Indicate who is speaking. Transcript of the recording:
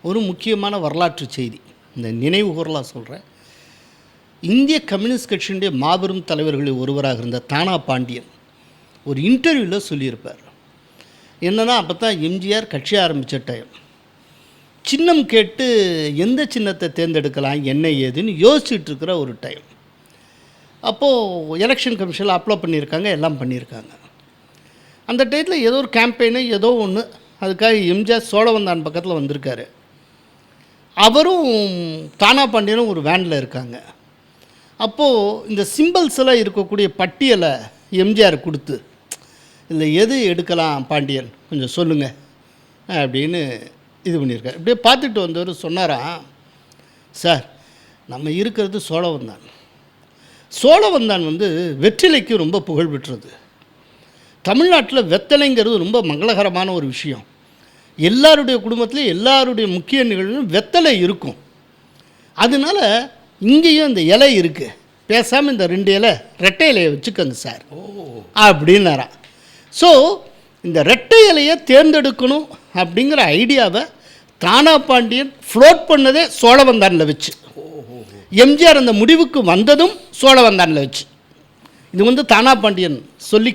Speaker 1: ஒரு முக்கியமான வரலாற்று செய்தி, இந்த நினைவு கூறலாக சொல்கிறேன். இந்திய கம்யூனிஸ்ட் கட்சியினுடைய மாபெரும் தலைவர்களில் ஒருவராக இருந்த தானா பாண்டியன் ஒரு இன்டர்வியூவில் சொல்லியிருப்பார். என்னென்னா, அப்போ தான் எம்ஜிஆர் கட்சி ஆரம்பித்த டைம். சின்னம் கேட்டு எந்த சின்னத்தை தேர்ந்தெடுக்கலாம் என்ன ஏதுன்னு யோசிச்சுட்டு இருக்கிற ஒரு டைம். அப்போது எலெக்ஷன் கமிஷனில் அப்ளை பண்ணியிருக்காங்க, எல்லாம் பண்ணியிருக்காங்க. அந்த டைத்தில் ஏதோ ஒரு கேம்பெயினு ஏதோ ஒன்று, அதுக்காக எம்ஜிஆர் சோழவந்தான் பக்கத்தில் வந்திருக்காரு. அவரும் தானா பாண்டியனும் ஒரு வேனில் இருக்காங்க. அப்போது இந்த சிம்பிள்ஸ் எல்லாம் இருக்கக்கூடிய பட்டியலை எம்ஜிஆர் கொடுத்து, இதில் எது எடுக்கலாம் பாண்டியன் கொஞ்சம் சொல்லுங்கள் அப்படின்னு இது பண்ணியிருக்காரு. இப்படியே பார்த்துட்டு வந்தவர் சொன்னாராம், சார் நம்ம இருக்கிறது சோழவந்தான். சோழவந்தான் வெற்றிலைக்கு ரொம்ப புகழ் பெற்றது. தமிழ்நாட்டில் வெத்தலைங்கிறது ரொம்ப மங்களகரமான ஒரு விஷயம். எல்லாருடைய குடும்பத்துலேயும் எல்லாருடைய முக்கிய நிகழ்வும் வெத்தலை இருக்கும். அதனால் இங்கேயும் இந்த இலை இருக்குது, பேசாமல் இந்த 2 இலை ரெட்டை இலையை வச்சுக்கோங்க சார் அப்படின்னாராம். ஸோ இந்த ரெட்டை இலையை தேர்ந்தெடுக்கணும் அப்படிங்கிற ஐடியாவை தானா பாண்டியன் ஃப்ளோட் பண்ணதே சோழவந்தானில் வச்சு. எம்ஜிஆர் அந்த முடிவுக்கு வந்ததும் சோழவந்தானில் வச்சு. இது தானா பாண்டியன் சொல்லி